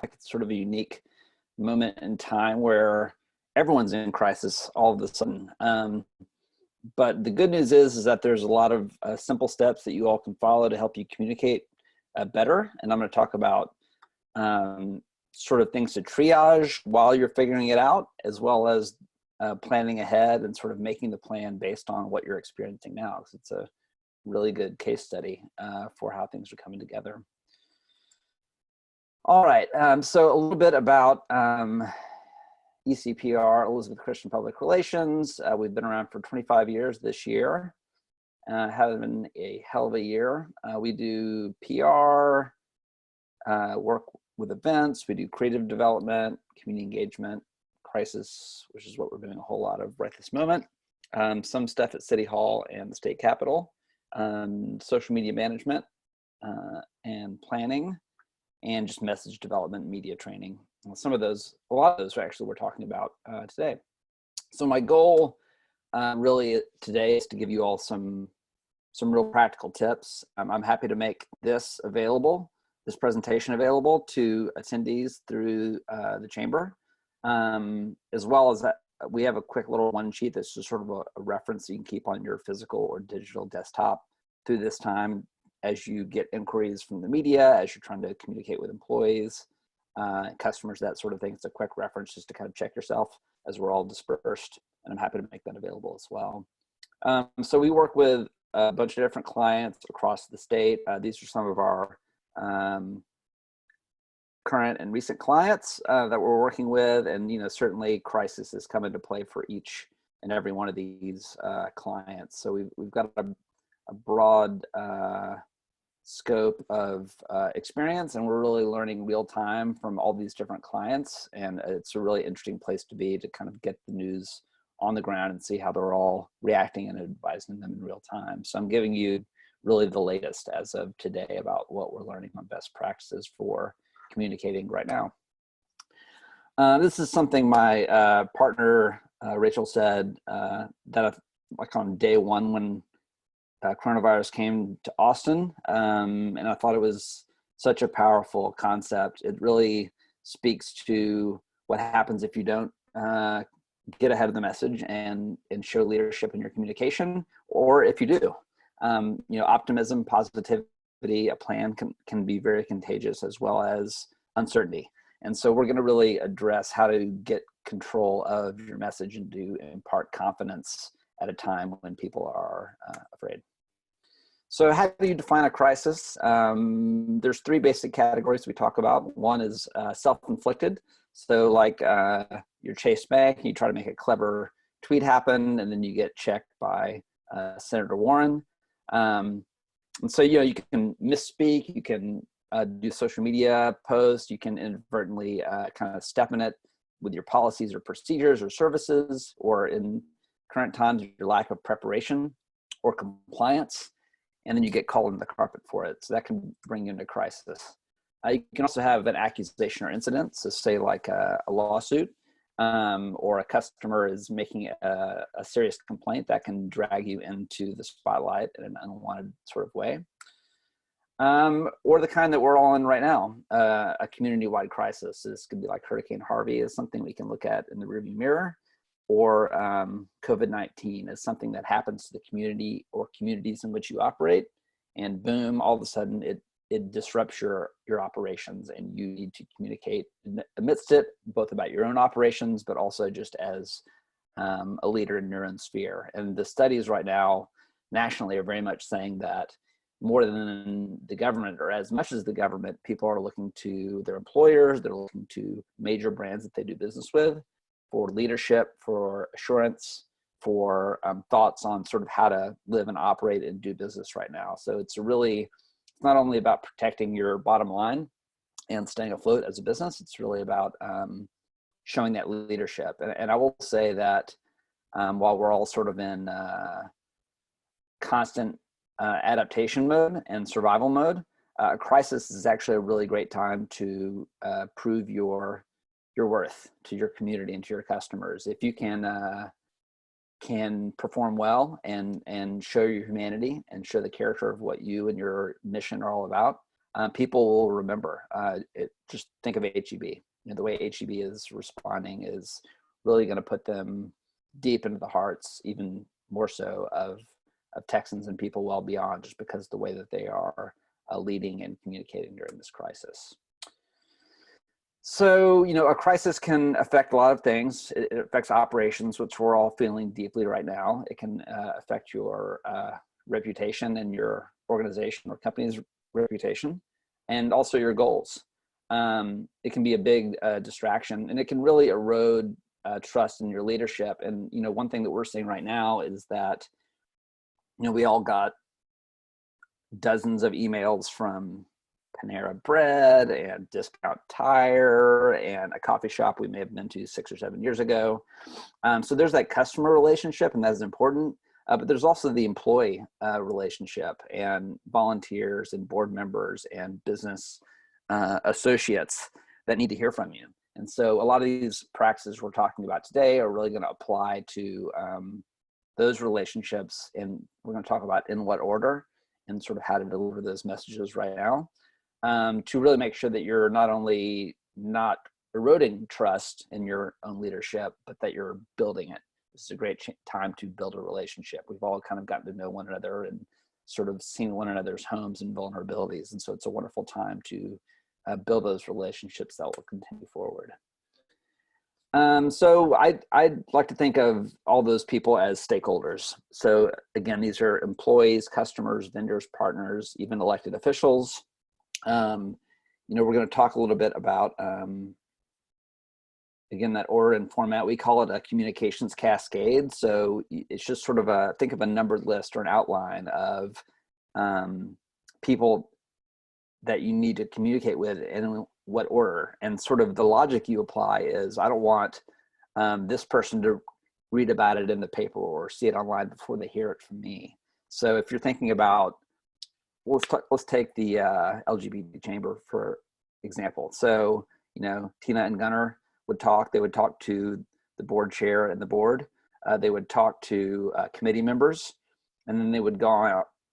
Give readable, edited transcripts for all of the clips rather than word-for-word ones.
It's sort of a unique moment in time where everyone's in crisis all of a sudden. But the good news is that there's a lot of simple steps that you all can follow to help you communicate better. And I'm going to talk about sort of things to triage while you're figuring it out, as well as planning ahead and sort of making the plan based on what you're experiencing now, because it's a really good case study for how things are coming together. All right, so a little bit about ECPR, Elizabeth Christian Public Relations. We've been around for 25 years this year. Having a hell of a year. We do PR, work with events, we do creative development, community engagement, crisis, which is what we're doing a whole lot of right this moment. Some stuff at City Hall and the state capitol, social media management and planning, and just message development, media training. Some of those, a lot of those are actually we're talking about today. So my goal really today is to give you all some real practical tips. I'm happy to make this available, this presentation available to attendees through the chamber, as well as that we have a quick little one sheet that's just sort of a reference you can keep on your physical or digital desktop through this time as you get inquiries from the media, as you're trying to communicate with employees, customers, that sort of thing. It's a quick reference just to kind of check yourself as we're all dispersed, and I'm happy to make that available as well. So we work with a bunch of different clients across the state. These are some of our current and recent clients that we're working with, and certainly crisis has come into play for each and every one of these clients. So we've got a broad scope of experience, and we're really learning real time from all these different clients, and it's a really interesting place to be to kind of get the news on the ground and see how they're all reacting and advising them in real time. So I'm giving you really the latest as of today about what we're learning on best practices for communicating right now. This is something my partner Rachel said that like on day one when coronavirus came to Austin, and I thought it was such a powerful concept. It really speaks to what happens if you don't get ahead of the message and show leadership in your communication, or if you do. Optimism, positivity, a plan can be very contagious, as well as uncertainty. And so we're going to really address how to get control of your message and to impart confidence at a time when people are afraid. So how do you define a crisis? There's three basic categories we talk about. One is self-inflicted. So like you're Chase Bank, and you try to make a clever tweet happen, and then you get checked by Senator Warren. And so, you can misspeak, you can do social media posts, you can inadvertently kind of step in it with your policies or procedures or services, or in current times, your lack of preparation or compliance, and then you get called on the carpet for it. So that can bring you into crisis. You can also have an accusation or incident, so say like a lawsuit, or a customer is making a serious complaint that can drag you into the spotlight in an unwanted sort of way. Or the kind that we're all in right now, a community-wide crisis. This could be like Hurricane Harvey is something we can look at in the rearview mirror, or COVID-19 is something that happens to the community or communities in which you operate, and boom, all of a sudden it disrupts your operations, and you need to communicate amidst it, both about your own operations, but also just as a leader in your own sphere. And the studies right now nationally are very much saying that more than the government, or as much as the government, people are looking to their employers, they're looking to major brands that they do business with for leadership, for assurance, for thoughts on sort of how to live and operate and do business right now. So it's not only about protecting your bottom line and staying afloat as a business, it's really about showing that leadership. And I will say that while we're all sort of in constant adaptation mode and survival mode, a crisis is actually a really great time to prove your worth to your community and to your customers. If you can perform well and show your humanity and show the character of what you and your mission are all about, people will remember. Just think of HEB. The way HEB is responding is really going to put them deep into the hearts, even more so of Texans and people well beyond, just because the way that they are leading and communicating during this crisis. So, a crisis can affect a lot of things. It affects operations, which we're all feeling deeply right now. It can affect your reputation and your organization or company's reputation, and also your goals. It can be a big distraction, and it can really erode trust in your leadership. And, one thing that we're seeing right now is that, we all got dozens of emails from Panera Bread and Discount Tire and a coffee shop we may have been to 6 or 7 years ago. So there's that customer relationship, and that's important. But there's also the employee relationship, and volunteers and board members and business associates that need to hear from you. And so a lot of these practices we're talking about today are really going to apply to those relationships, and we're going to talk about in what order and sort of how to deliver those messages right now, to really make sure that you're not only not eroding trust in your own leadership, but that you're building it. This is a great time to build a relationship. We've all kind of gotten to know one another and sort of seen one another's homes and vulnerabilities. And so it's a wonderful time to build those relationships that will continue forward. So I'd like to think of all those people as stakeholders. So again, these are employees, customers, vendors, partners, even elected officials. We're going to talk a little bit about, again, that order and format. We call it a communications cascade. So it's just sort of think of a numbered list or an outline of people that you need to communicate with and in what order. And sort of the logic you apply is, I don't want this person to read about it in the paper or see it online before they hear it from me. So if you're thinking about, let's take the LGBT chamber for example. So, Tina and Gunnar would talk. They would talk to the board chair and the board. They would talk to committee members, and then they would go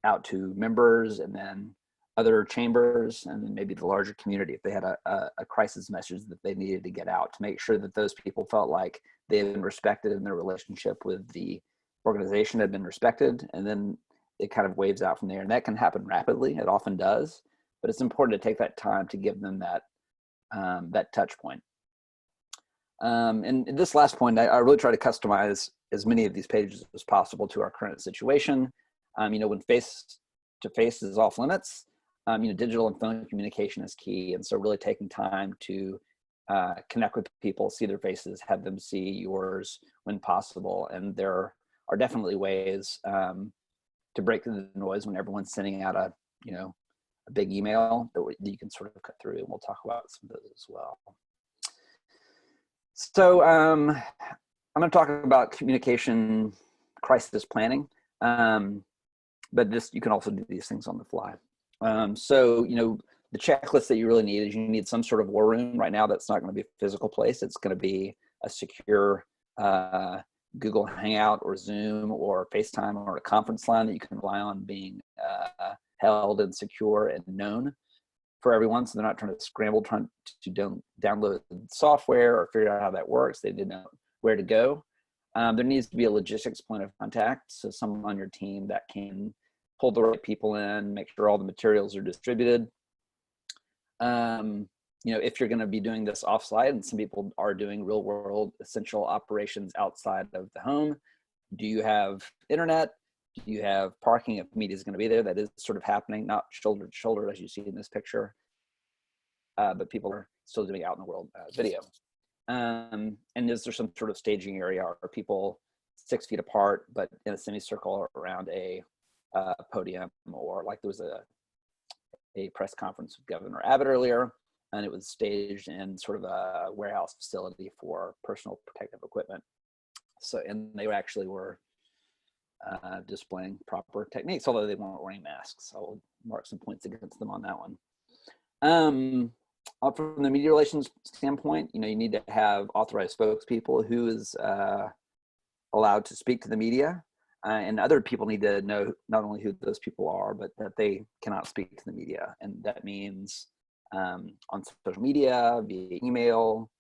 out to members, and then other chambers, and then maybe the larger community if they had a crisis message that they needed to get out, to make sure that those people felt like they had been respected and their relationship with the organization had been respected. And then it kind of waves out from there. And that can happen rapidly. It often does, but it's important to take that time to give them that touch point. And this last point, I really try to customize as many of these pages as possible to our current situation. When face-to-face is off limits, digital and phone communication is key. And so really taking time to connect with people, see their faces, have them see yours when possible. And there are definitely ways to break through the noise when everyone's sending out a big email that you can sort of cut through. And we'll talk about some of those as well. So I'm going to talk about communication crisis planning, but you can also do these things on the fly. So, the checklist that you really need is you need some sort of war room. Right now, that's not going to be a physical place. It's going to be a secure Google Hangout or Zoom or FaceTime or a conference line that you can rely on being held and secure and known for everyone. So they're not trying to download software or figure out how that works. They didn't know where to go. There needs to be a logistics point of contact. So someone on your team that can pull the right people in, make sure all the materials are distributed. If you're going to be doing this offsite, and some people are doing real world essential operations outside of the home, do you have internet? Do you have parking if media is going to be there? That is sort of happening, not shoulder to shoulder as you see in this picture, but people are still doing out in the world video. And is there some sort of staging area? Are people 6 feet apart, but in a semicircle around a podium? Or like there was a press conference with Governor Abbott earlier, and it was staged in sort of a warehouse facility for personal protective equipment. So, and they actually were displaying proper techniques, although they weren't wearing masks. I'll mark some points against them on that one. From the media relations standpoint, you need to have authorized spokespeople who is allowed to speak to the media. And other people need to know not only who those people are, but that they cannot speak to the media. And that means on social media, via email,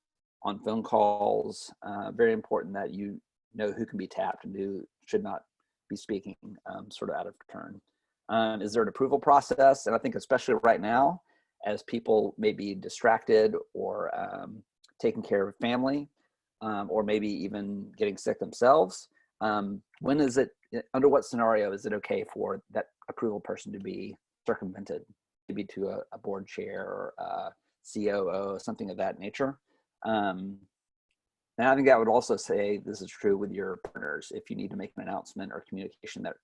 on phone calls. Very important that you know who can be tapped and who should not be speaking sort of out of turn. Is there an approval process? And I think especially right now, as people may be distracted or taking care of family, or maybe even getting sick themselves, when is it, under what scenario is it okay for that approval person to be circumvented, maybe to a board chair or a COO, something of that nature? And I think that would also say this is true with your partners. If you need to make an announcement or communication that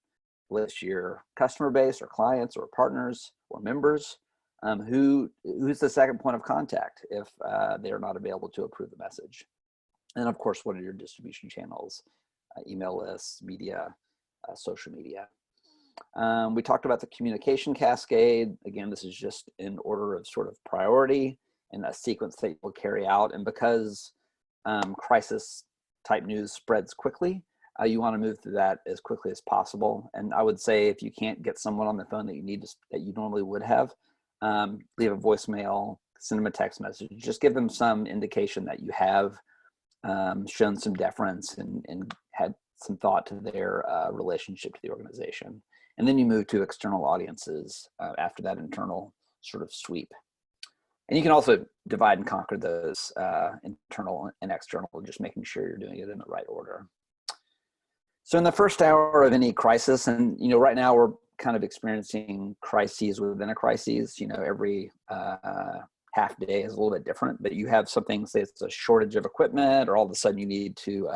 lists your customer base or clients or partners or members, who's the second point of contact if they're not available to approve the message? And of course, what are your distribution channels? Email lists, media, social media. We talked about the communication cascade. Again, this is just in order of sort of priority and a sequence that you'll carry out. And because crisis type news spreads quickly, you want to move through that as quickly as possible. And I would say if you can't get someone on the phone that you need to, that you normally would have, leave a voicemail, send them a text message, just give them some indication that you have shown some deference and had some thought to their relationship to the organization. And then you move to external audiences after that internal sort of sweep. And you can also divide and conquer those internal and external, just making sure you're doing it in the right order. So in the first hour of any crisis, and right now we're kind of experiencing crises within a crisis, every half day is a little bit different, but you have something, say it's a shortage of equipment, or all of a sudden you need to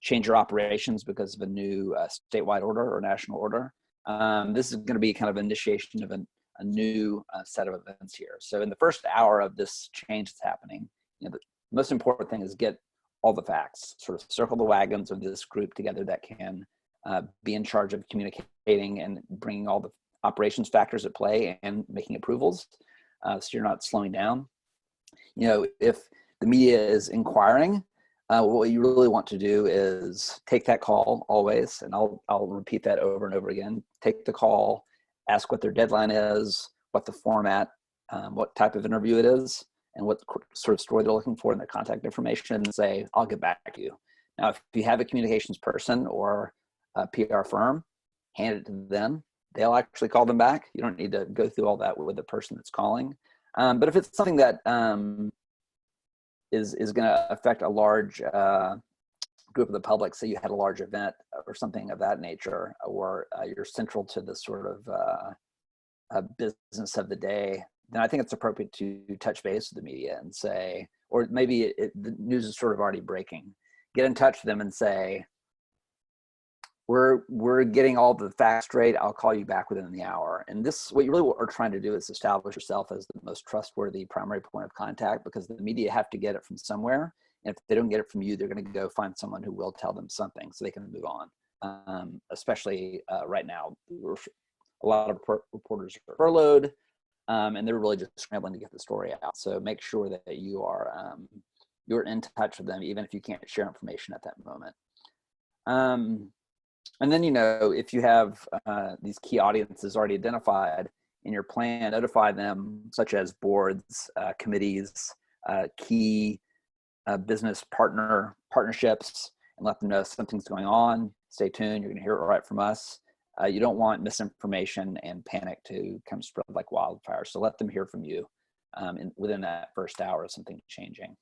change your operations because of a new statewide order or national order. This is going to be kind of initiation of a new set of events here. So in the first hour of this change that's happening, the most important thing is get all the facts, sort of circle the wagons of this group together that can be in charge of communicating and bringing all the operations factors at play and making approvals. So you're not slowing down. If the media is inquiring, what you really want to do is take that call always, and I'll repeat that over and over again. Take the call, ask what their deadline is, what the format, what type of interview it is, and what sort of story they're looking for in their contact information, and say, I'll get back to you. Now, if you have a communications person or a PR firm, hand it to them. They'll actually call them back. You don't need to go through all that with the person that's calling. But if it's something that is going to affect a large group of the public, say you had a large event or something of that nature, or you're central to the sort of business of the day, then I think it's appropriate to touch base with the media and say, or maybe the news is sort of already breaking. Get in touch with them and say, we're getting all the facts straight. I'll call you back within the hour. And this, what you really are trying to do is establish yourself as the most trustworthy primary point of contact, because the media have to get it from somewhere. And if they don't get it from you, they're going to go find someone who will tell them something so they can move on. Especially right now, a lot of reporters are furloughed, and they're really just scrambling to get the story out. So make sure that you are you're in touch with them, even if you can't share information at that moment. And then, if you have these key audiences already identified in your plan, notify them, such as boards, committees, key business partnerships, and let them know something's going on. Stay tuned. You're going to hear it right from us. You don't want misinformation and panic to kind of spread like wildfire. So let them hear from you within that first hour of something changing.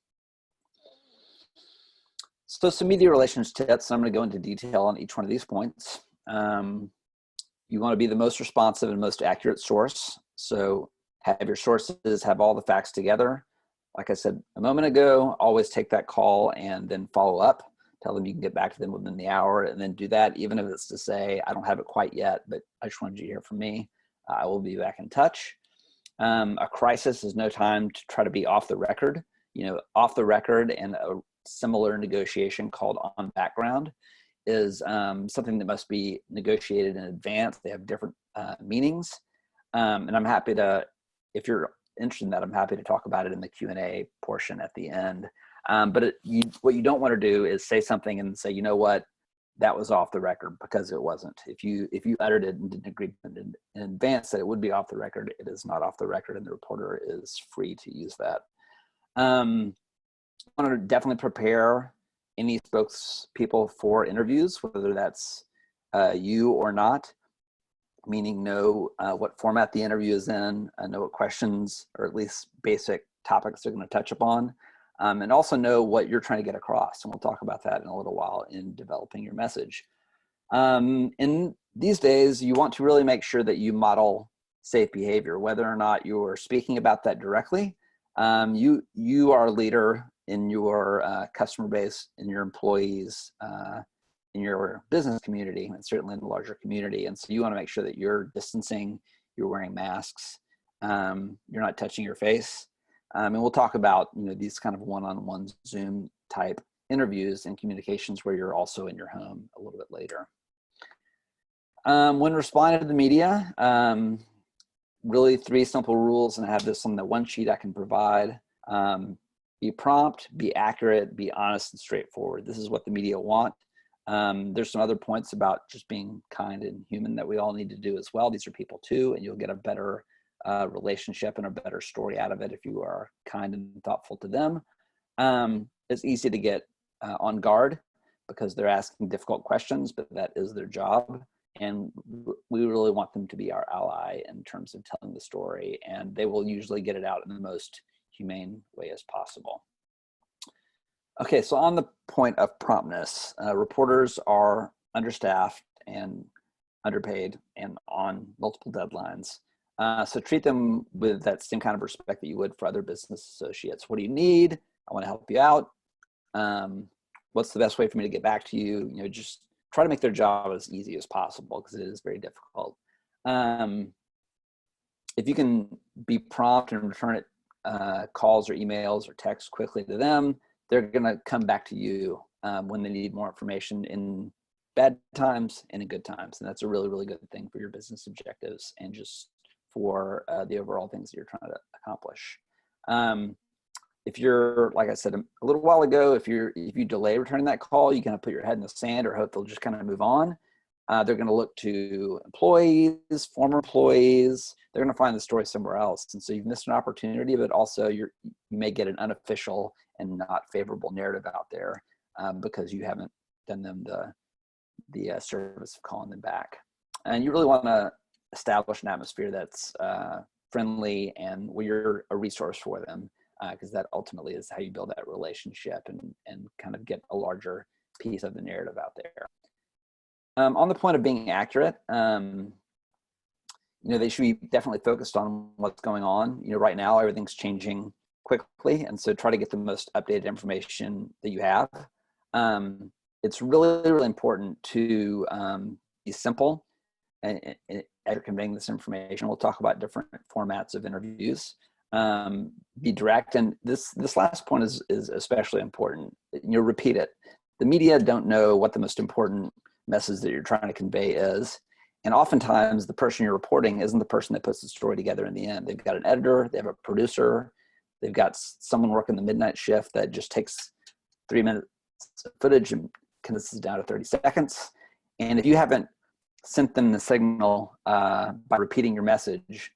So some media relations tips, I'm going to go into detail on each one of these points. You want to be the most responsive and most accurate source. So have your sources have all the facts together. Like I said a moment ago, always take that call and then follow up. Tell them you can get back to them within the hour, and then do that even if it's to say, I don't have it quite yet, but I just wanted you to hear from me. I will be back in touch. A crisis is no time to try to be off the record. Off the record and a similar negotiation called on background is something that must be negotiated in advance. They have different meanings. And I'm happy to, if you're interested in that, I'm happy to talk about it in the Q&A portion at the end. But what you don't want to do is say something and say, you know what, that was off the record, because it wasn't. If you uttered it and didn't agree in advance that it would be off the record, it is not off the record, and the reporter is free to use that. I want to definitely prepare any spokespeople for interviews, whether that's you or not, meaning know what format the interview is in, know what questions or at least basic topics they're going to touch upon, and also know what you're trying to get across. And we'll talk about that in a little while in developing your message. In these days, you want to really make sure that you model safe behavior, whether or not you're speaking about that directly. You are a leader in your customer base, in your employees, in your business community, and certainly in the larger community. And so you want to make sure that you're distancing, you're wearing masks, you're not touching your face. And we'll talk about, these kind of one-on-one Zoom type interviews and communications where you're also in your home a little bit later. When responding to the media, really 3 simple rules, and I have this on the one sheet I can provide. Be prompt, be accurate, be honest and straightforward. This is what the media want. There's some other points about just being kind and human that we all need to do as well. These are people too, and you'll get a better relationship and a better story out of it if you are kind and thoughtful to them. It's easy to get on guard because they're asking difficult questions, but that is their job. And we really want them to be our ally in terms of telling the story, and they will usually get it out in the most humane way as possible. Okay, so on the point of promptness, reporters are understaffed and underpaid and on multiple deadlines. So treat them with that same kind of respect that you would for other business associates. What do you need? I want to help you out. What's the best way for me to get back to you? Just try to make their job as easy as possible, because it is very difficult. If you can be prompt and return calls or emails or texts quickly to them, they're going to come back to you when they need more information in bad times and in good times. And that's a really, really good thing for your business objectives and just for the overall things that you're trying to accomplish. If you're, like I said a little while ago, if you delay returning that call, you kind of put your head in the sand or hope they'll just kind of move on. They're going to look to employees, former employees. They're going to find the story somewhere else. And so you've missed an opportunity, but also you may get an unofficial and not favorable narrative out there because you haven't done them the service of calling them back. And you really want to establish an atmosphere that's friendly and where you're a resource for them, because that ultimately is how you build that relationship and kind of get a larger piece of the narrative out there. On the point of being accurate, they should be definitely focused on what's going on. Right now everything's changing quickly, and so try to get the most updated information that you have. It's really, really important to be simple and conveying this information. We'll talk about different formats of interviews. Be direct, and this last point is especially important. Repeat it. The media don't know what the most important message that you're trying to convey is, and oftentimes the person you're reporting isn't the person that puts the story together in the end. They've got an editor, they have a producer, they've got someone working the midnight shift that just takes 3 minutes of footage and condenses down to 30 seconds. And if you haven't sent them the signal by repeating your message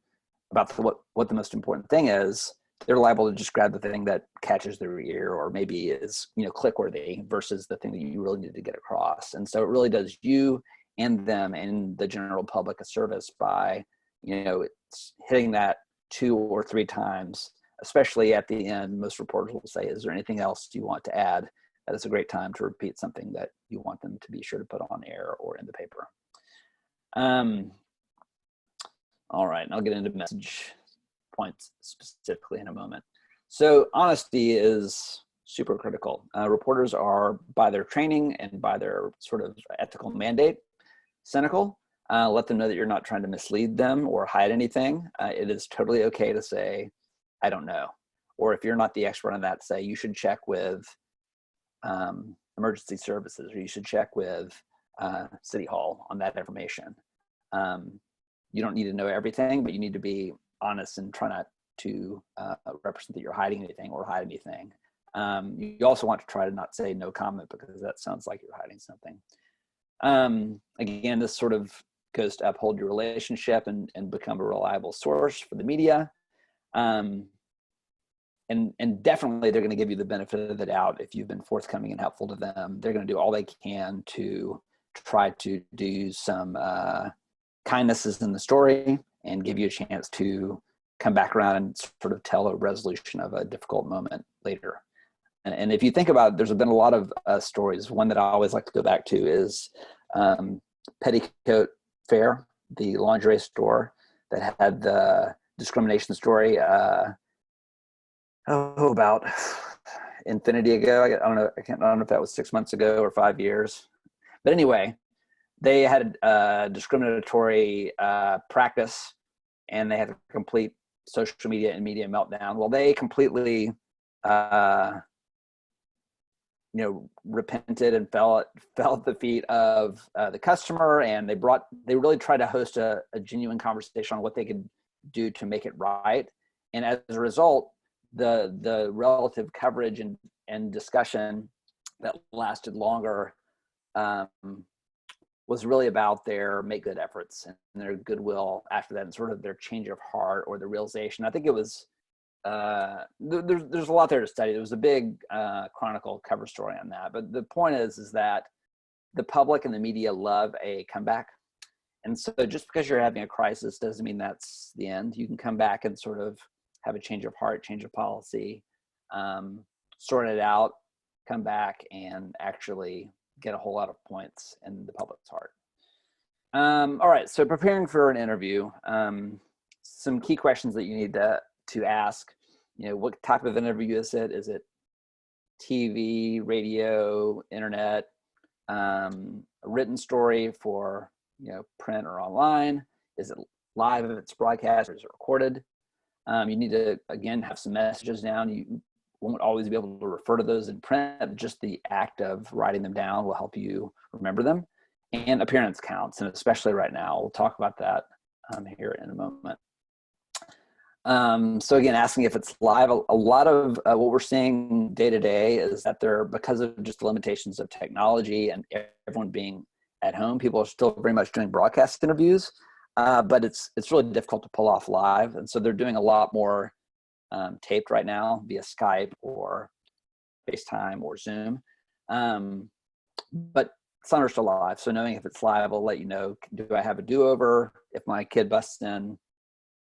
about what the most important thing is, they're liable to just grab the thing that catches their ear or maybe is click worthy versus the thing that you really need to get across. And so it really does you and them and the general public a service by it's hitting that 2 or 3 times, especially at the end. Most reporters will say, is there anything else you want to add? That is a great time to repeat something that you want them to be sure to put on air or in the paper. All right, and I'll get into message points specifically in a moment. So honesty is super critical. Reporters are, by their training and by their sort of ethical mandate, cynical. Let them know that you're not trying to mislead them or hide anything. It is totally okay to say, I don't know. Or if you're not the expert on that, say you should check with emergency services, or you should check with City Hall on that information. You don't need to know everything, but you need to be honest and try not to represent that you're hiding anything or hide anything. You also want to try to not say no comment, because that sounds like you're hiding something. Again, this sort of goes to uphold your relationship and become a reliable source for the media. And definitely they're going to give you the benefit of the doubt if you've been forthcoming and helpful to them. They're going to do all they can to try to do some kindnesses in the story and give you a chance to come back around and sort of tell a resolution of a difficult moment later. And if you think about it, there's been a lot of stories. One that I always like to go back to is Petticoat Fair, the lingerie store that had the discrimination story about infinity ago. I don't know. I don't know if that was 6 months ago or 5 years. But anyway, they had a discriminatory practice, and they had a complete social media and media meltdown. Well, they completely repented and fell at the feet of the customer, and they really tried to host a genuine conversation on what they could do to make it right. And as a result, the relative coverage and discussion that lasted longer was really about their make good efforts and their goodwill after that, and sort of their change of heart or the realization. I think it was there's a lot there to study. There was a big Chronicle cover story on that, but the point is that the public and the media love a comeback, and so just because you're having a crisis doesn't mean that's the end. You can come back and sort of have a change of heart, change of policy, sort it out, come back, and actually get a whole lot of points in the public's heart. All right, so preparing for an interview, some key questions that you need to ask. What type of interview is it? Is it TV, radio, internet, a written story for print or online? Is it live if it's broadcast, or is it recorded? You need to, again, have some messages down. You won't always be able to refer to those in print. Just the act of writing them down will help you remember them. And appearance counts, and especially right now. We'll talk about that here in a moment. So again, asking if it's live. A lot of what we're seeing day to day is that because of just the limitations of technology and everyone being at home, people are still very much doing broadcast interviews, but it's really difficult to pull off live. And so they're doing a lot more taped right now via Skype or FaceTime or Zoom. But some are still live. So knowing if it's live will let you know, do I have a do-over if my kid busts in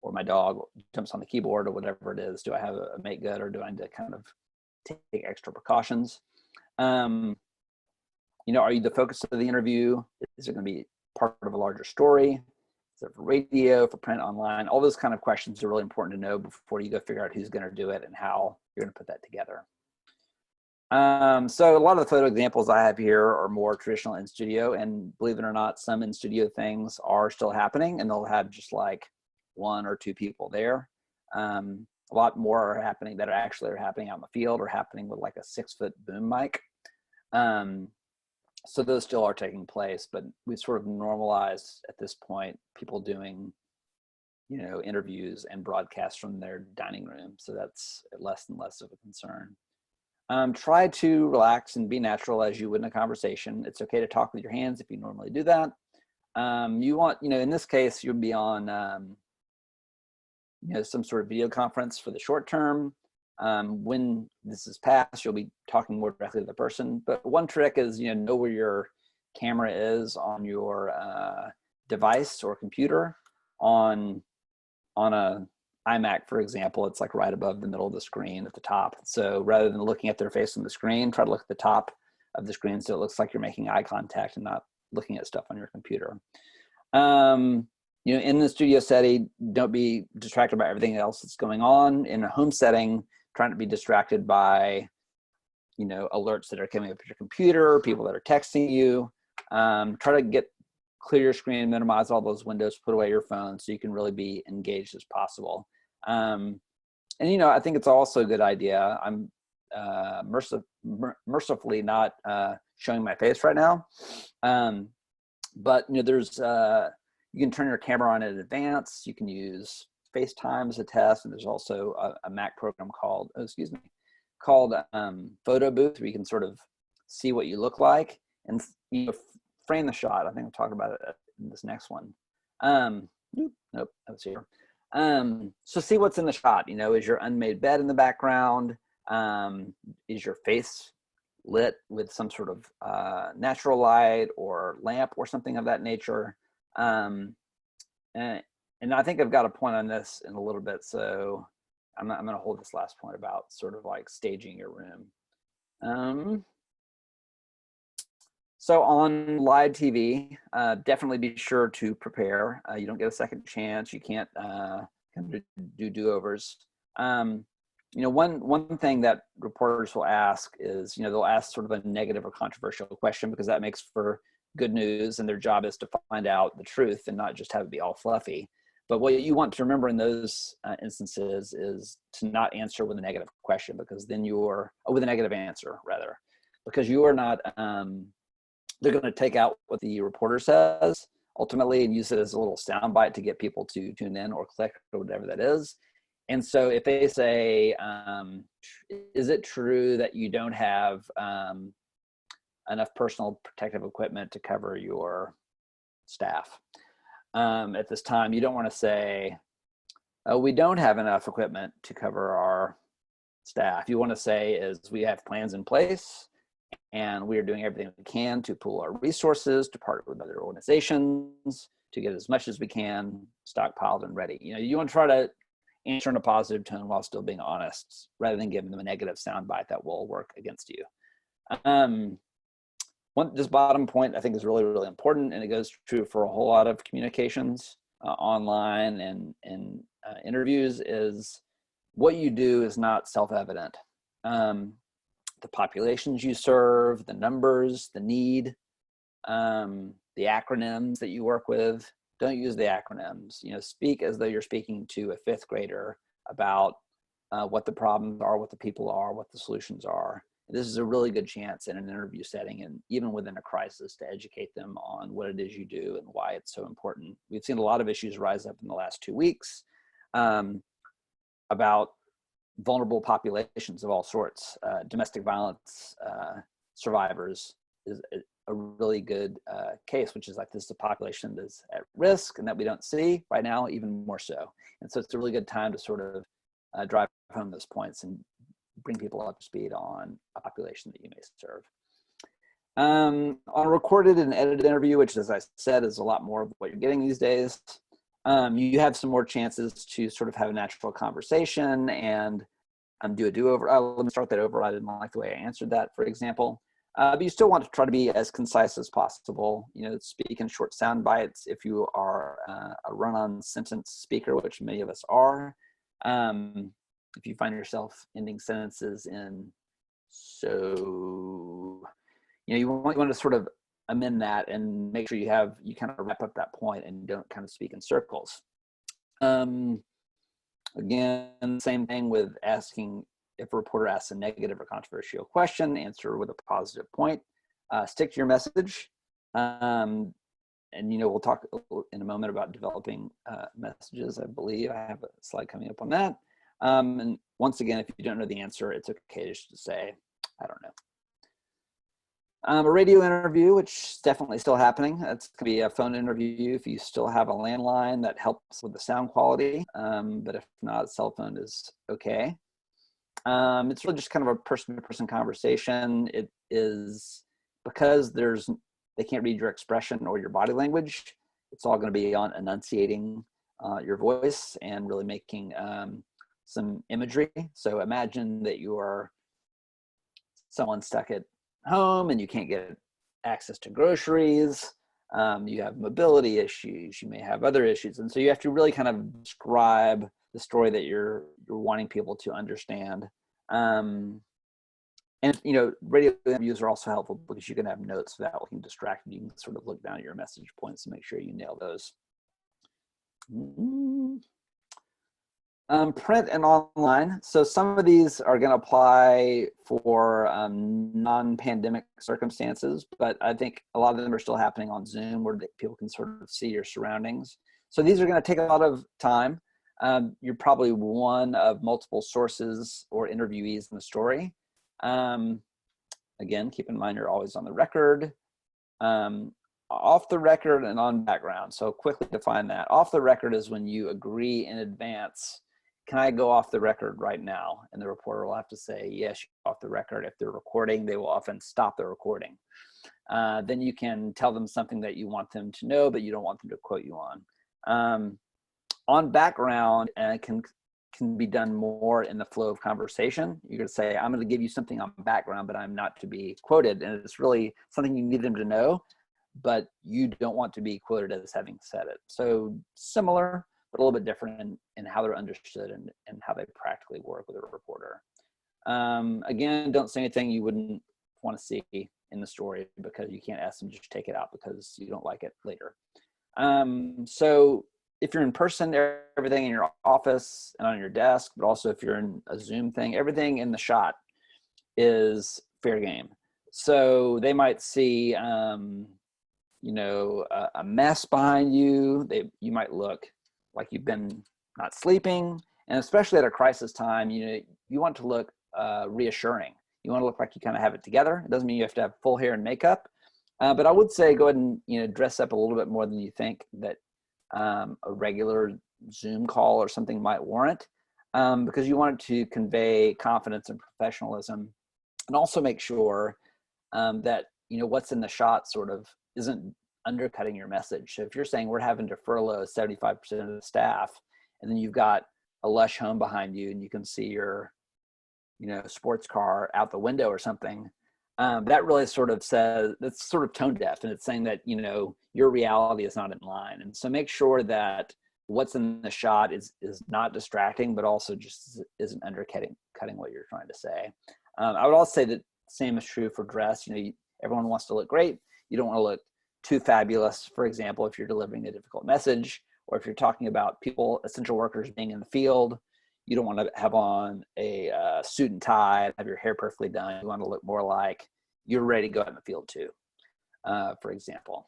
or my dog jumps on the keyboard or whatever it is? Do I have a make good, or do I need to kind of take extra precautions? Are you the focus of the interview? Is it going to be part of a larger story? Is it for radio, for print, online? All those kind of questions are really important to know before you go figure out who's going to do it and how you're going to put that together. So a lot of the photo examples I have here are more traditional in studio, and believe it or not, some in studio things are still happening, and they'll have just like one or two people there. A lot more are happening that are happening out in the field, or happening with like a 6-foot boom mic. So those still are taking place, but we've sort of normalized at this point people doing, interviews and broadcasts from their dining room. So that's less and less of a concern. Try to relax and be natural as you would in a conversation. It's okay to talk with your hands if you normally do that. You want, in this case, you'll be on, some sort of video conference for the short term. When this is passed, you'll be talking more directly to the person. But one trick is, know where your camera is on your device or computer. On a iMac, for example, it's like right above the middle of the screen at the top. So rather than looking at their face on the screen, try to look at the top of the screen so it looks like you're making eye contact and not looking at stuff on your computer. In the studio setting, don't be distracted by everything else that's going on. In a home setting, trying to be distracted by, alerts that are coming up at your computer, people that are texting you. Try to clear your screen, minimize all those windows, put away your phone so you can really be engaged as possible. And I think it's also a good idea. I'm mercifully not showing my face right now, but there's you can turn your camera on in advance. You can use FaceTime as a test, and there's also a Mac program called Photo Booth, where you can sort of see what you look like. And frame the shot. I think we'll talk about it in this next one. Nope, that was here. So see what's in the shot. You know, is your unmade bed in the background? Is your face lit with some sort of natural light or lamp or something of that nature? And I think I've got a point on this in a little bit, so I'm going to hold this last point about sort of like staging your room. So on live TV, definitely be sure to prepare. You don't get a second chance. You can't do do-overs. You know, one thing that reporters will ask is, you know, they'll ask sort of a negative or controversial question because that makes for good news, and their job is to find out the truth and not just have it be all fluffy. But what you want to remember in those instances is to not answer with a negative question, because then with a negative answer rather, because you are not, they're going to take out what the reporter says ultimately and use it as a little soundbite to get people to tune in or click or whatever that is. And so if they say, is it true that you don't have enough personal protective equipment to cover your staff at this time, you don't want to say, oh, we don't have enough equipment to cover our staff. You want to say is we have plans in place and we are doing everything we can to pool our resources, to partner with other organizations, to get as much as we can stockpiled and ready. You know, you want to try to answer in a positive tone while still being honest, rather than giving them a negative soundbite that will work against you. This bottom point I think is really, really important, and it goes true for a whole lot of communications online and interviews, is what you do is not self-evident. The populations you serve, the numbers, the need, the acronyms that you work with, don't use the acronyms. You know, speak as though you're speaking to a fifth grader about what the problems are, what the people are, what the solutions are. This is a really good chance in an interview setting and even within a crisis to educate them on what it is you do and why it's so important. We've seen a lot of issues rise up in the last 2 weeks about vulnerable populations of all sorts. Domestic violence survivors is a really good case, which is like this is a population that's at risk and that we don't see right now, even more so. And so it's a really good time to sort of drive home those points and bring people up to speed on a population that you may serve. On a recorded and edited interview, which as I said is a lot more of what you're getting these days, you have some more chances to sort of have a natural conversation and do a do-over. Let me start that over. I didn't like the way I answered that, for example. But you still want to try to be as concise as possible. You know, speak in short sound bites if you are a run-on sentence speaker, which many of us are. If you find yourself ending sentences in so, you know, you want to sort of amend that and make sure you kind of wrap up that point and don't kind of speak in circles. Again, same thing with asking, if a reporter asks a negative or controversial question, answer with a positive point. Stick to your message. And, you know, we'll talk in a moment about developing messages. I believe I have a slide coming up on that. And once again, if you don't know the answer, it's okay just to say, I don't know. A radio interview, which is definitely still happening. That's going to be a phone interview if you still have a landline that helps with the sound quality. But if not, cell phone is okay. It's really just kind of a person-to-person conversation. It is because they can't read your expression or your body language. It's all going to be on enunciating your voice and really making some imagery. So imagine that you are someone stuck at home and you can't get access to groceries. You have mobility issues. You may have other issues. And so you have to really kind of describe the story that you're wanting people to understand. And, you know, radio interviews are also helpful because you can have notes without looking distracted. You can sort of look down at your message points and make sure you nail those. Print and online. So some of these are going to apply for non-pandemic circumstances, but I think a lot of them are still happening on Zoom where people can sort of see your surroundings. So these are going to take a lot of time. You're probably one of multiple sources or interviewees in the story. Again, keep in mind you're always on the record. off the record and on background. So quickly define that. Off the record is when you agree in advance, can I go off the record right now? And the reporter will have to say, yes, you're off the record. If they're recording, they will often stop the recording. Then you can tell them something that you want them to know, but you don't want them to quote you on. On background, can be done more in the flow of conversation. You're going to say, I'm going to give you something on background, but I'm not to be quoted. And it's really something you need them to know, but you don't want to be quoted as having said it. So similar, but a little bit different in how they're understood and how they practically work with a reporter. Again, don't say anything you wouldn't want to see in the story, because you can't ask them to just take it out because you don't like it later. So if you're in person, everything in your office and on your desk, but also if you're in a Zoom thing, everything in the shot is fair game. So they might see, you know, a mess behind you. You might look like you've been not sleeping, and especially at a crisis time, you know, you want to look reassuring. You want to look like you kind of have it together. It doesn't mean you have to have full hair and makeup, but I would say go ahead and, you know, dress up a little bit more than you think that a regular Zoom call or something might warrant, because you want to convey confidence and professionalism, and also make sure that, you know, what's in the shot sort of isn't undercutting your message. So if you're saying we're having to furlough 75% of the staff, and then you've got a lush home behind you and you can see your, you know, sports car out the window or something, that really sort of says, that's sort of tone deaf, and it's saying that, you know, your reality is not in line. And so make sure that what's in the shot is not distracting, but also just isn't undercutting what you're trying to say. I would also say that same is true for dress. You know, everyone wants to look great. You don't want to look too fabulous. For example, if you're delivering a difficult message, or if you're talking about people, essential workers being in the field, you don't want to have on a suit and tie, have your hair perfectly done. You want to look more like you're ready to go out in the field too, for example.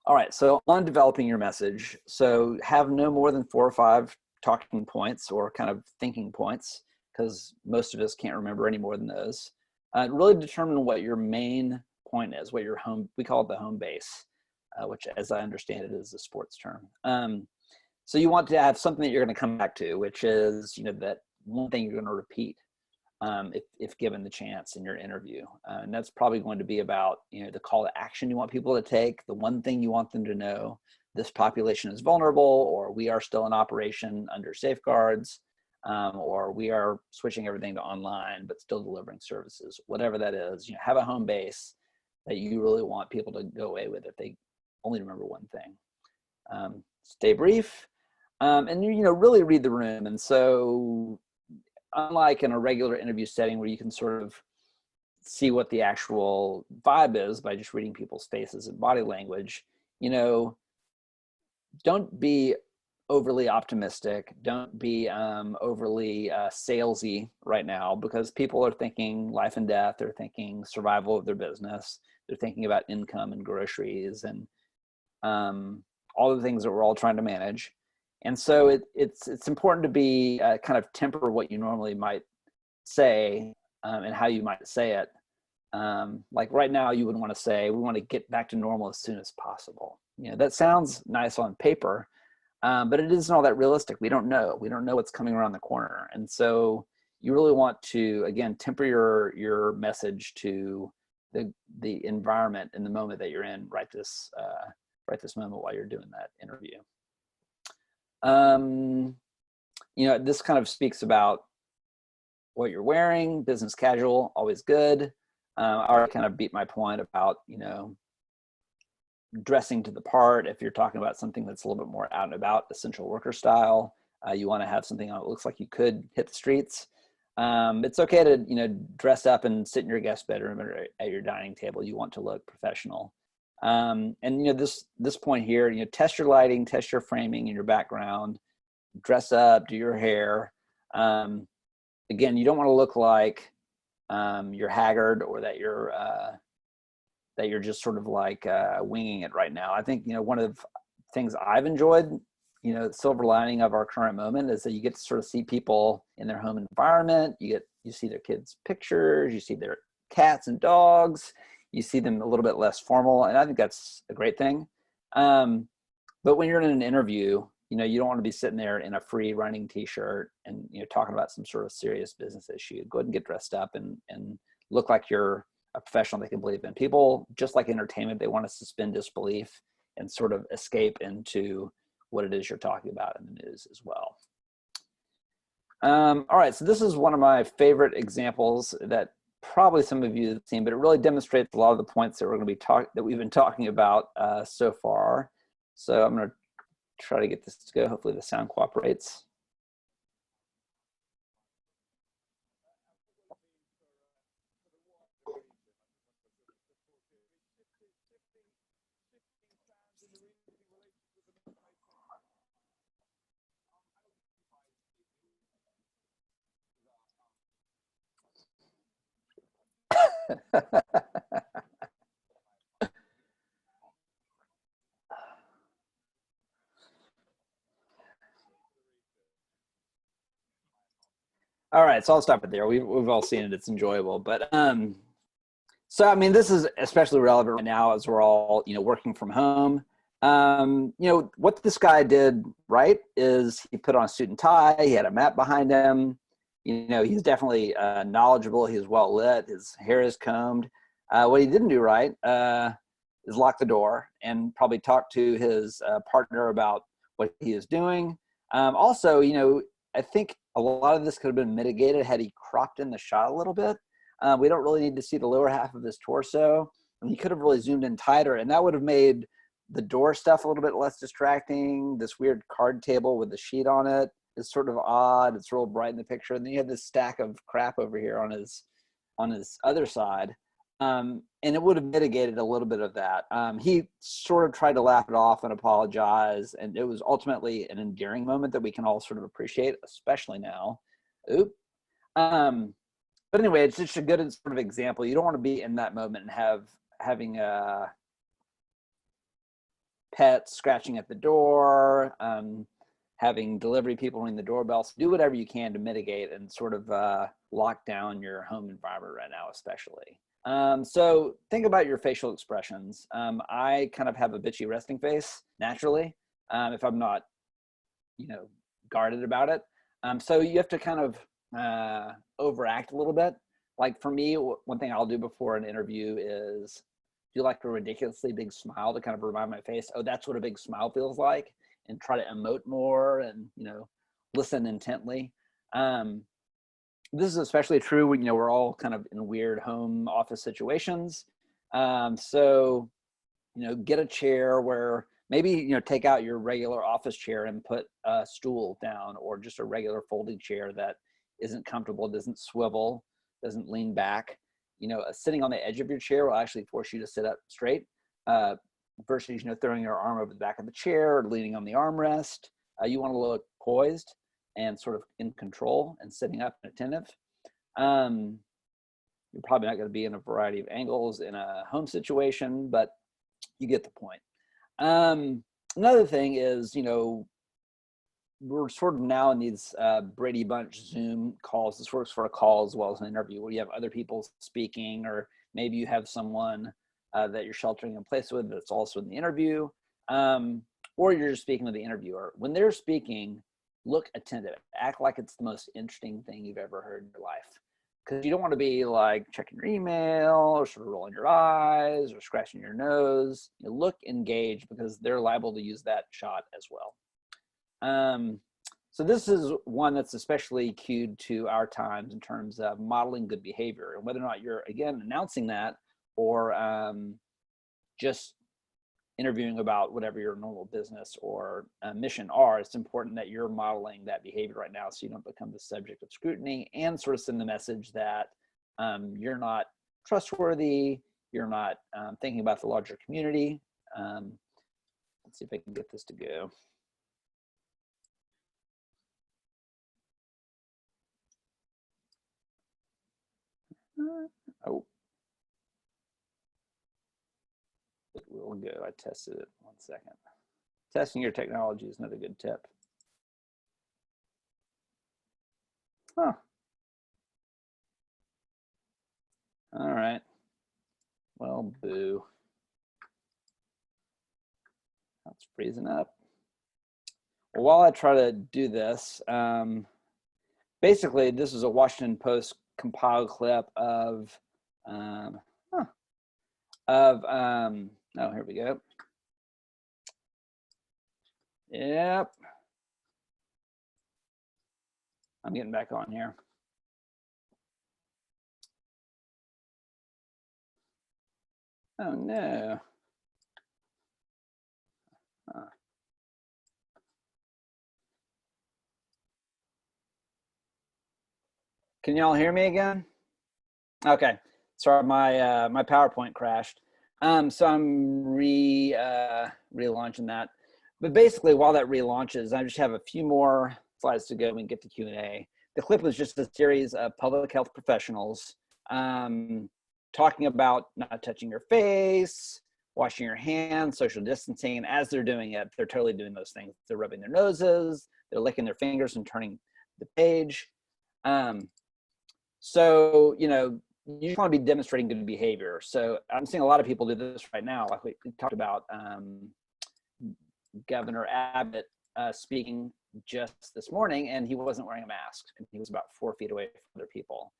All right, so on developing your message, so have no more than 4 or 5 talking points or kind of thinking points, because most of us can't remember any more than those. Really determine what your main point is, what your home, we call it the home base, which as I understand it is a sports term. So you want to have something that you're going to come back to, which is, you know, that one thing you're going to repeat if given the chance in your interview. And that's probably going to be about, you know, the call to action you want people to take, the one thing you want them to know: this population is vulnerable, or we are still in operation under safeguards, or we are switching everything to online but still delivering services. Whatever that is, you know, have a home base that you really want people to go away with if they only remember one thing. Stay brief, and, you know, really read the room. And so unlike in a regular interview setting where you can sort of see what the actual vibe is by just reading people's faces and body language, you know, don't be overly optimistic. Don't be overly salesy right now, because people are thinking life and death. They're thinking survival of their business. They're thinking about income and groceries and all the things that we're all trying to manage. And so it's important to be kind of temper what you normally might say and how you might say it. Like right now, you would want to say, we want to get back to normal as soon as possible. You know, that sounds nice on paper, but it isn't all that realistic. We don't know. We don't know what's coming around the corner. And so you really want to, again, temper your message to the environment and the moment that you're in right this moment while you're doing that interview. You know, this kind of speaks about what you're wearing. Business casual, always good. I already kind of beat my point about, you know, dressing to the part. If you're talking about something that's a little bit more out and about, essential worker style, you want to have something that looks like you could hit the streets. It's okay to, you know, dress up and sit in your guest bedroom or at your dining table. You want to look professional. And, you know, this point here, you know, test your lighting, test your framing and your background, dress up, do your hair. Again, you don't want to look like you're haggard, or that you're just sort of like winging it right now. I think, you know, one of the things I've enjoyed, you know, the silver lining of our current moment is that you get to sort of see people in their home environment. You see their kids' pictures, you see their cats and dogs. you see them a little bit less formal, and I think that's a great thing. But when you're in an interview, you know, you don't want to be sitting there in a free running t-shirt and, you know, talking about some sort of serious business issue. Go ahead and get dressed up and look like you're a professional they can believe in. People, just like entertainment, they want to suspend disbelief and sort of escape into what it is you're talking about in the news as well. All right, so this is one of my favorite examples that probably some of you have seen, but it really demonstrates a lot of the points that we've been talking about so far. So I'm going to try to get this to go. Hopefully the sound cooperates. All right, so I'll stop it there. We've all seen it. It's enjoyable. But so, I mean, this is especially relevant right now as we're all, you know, working from home. You know, what this guy did right is he put on a suit and tie. He had a map behind him. You know, he's definitely knowledgeable. He's well lit. His hair is combed. What he didn't do right is lock the door and probably talk to his partner about what he is doing. Also, you know, I think a lot of this could have been mitigated had he cropped in the shot a little bit. We don't really need to see the lower half of his torso. And he could have really zoomed in tighter, and that would have made the door stuff a little bit less distracting. This weird card table with the sheet on it is sort of odd. It's real bright in the picture. And then you have this stack of crap over here on his other side. And it would have mitigated a little bit of that. He sort of tried to laugh it off and apologize. And it was ultimately an endearing moment that we can all sort of appreciate, especially now. But anyway, it's just a good sort of example. You don't want to be in that moment and having pets scratching at the door, having delivery people ring the doorbell. So do whatever you can to mitigate and sort of lock down your home environment right now, especially. So think about your facial expressions. I kind of have a bitchy resting face naturally, if I'm not, you know, guarded about it. So you have to kind of overact a little bit. Like for me, one thing I'll do before an interview is do like a ridiculously big smile to kind of remind my face, oh, that's what a big smile feels like, and try to emote more and, you know, listen intently. This is especially true when, you know, we're all kind of in weird home office situations. So, you know, get a chair where maybe, you know, take out your regular office chair and put a stool down, or just a regular folding chair that isn't comfortable, doesn't swivel, doesn't lean back. You know, sitting on the edge of your chair will actually force you to sit up straight versus, you know, throwing your arm over the back of the chair or leaning on the armrest. You want to look poised and sort of in control and sitting up and attentive. You're probably not going to be in a variety of angles in a home situation, but you get the point. Another thing is, you know, we're sort of now in these Brady Bunch Zoom calls. This works for a call as well as an interview, where you have other people speaking, or maybe you have someone that you're sheltering in place with that's also in the interview, or you're just speaking with the interviewer. When they're speaking, look attentive. Act like it's the most interesting thing you've ever heard in your life. Because you don't want to be like checking your email or sort of rolling your eyes or scratching your nose. You look engaged, because they're liable to use that shot as well. So this is one that's especially cued to our times in terms of modeling good behavior, and whether or not you're, again, announcing that or just interviewing about whatever your normal business or mission are. It's important that you're modeling that behavior right now, so you don't become the subject of scrutiny, and sort of send the message that you're not trustworthy, you're not thinking about the larger community. Let's see if I can get this to go. Oh, it will go. I tested it. 1 second. Testing your technology is another good tip. Huh. All right. Well, boo. That's freezing up. Well, while I try to do this, basically, this is a Washington Post compiled clip of, oh, here we go. Yep. I'm getting back on here. Oh, no. Can y'all hear me again? Okay. Sorry, my PowerPoint crashed. So I'm relaunching that. But basically, while that relaunches, I just have a few more slides to go and we can get to Q&A. The clip was just a series of public health professionals talking about not touching your face, washing your hands, social distancing, and as they're doing it, they're totally doing those things. They're rubbing their noses, they're licking their fingers and turning the page. So, you know, you just want to be demonstrating good behavior. So I'm seeing a lot of people do this right now. Like we talked about Governor Abbott speaking just this morning, and he wasn't wearing a mask. And he was about 4 feet away from other people.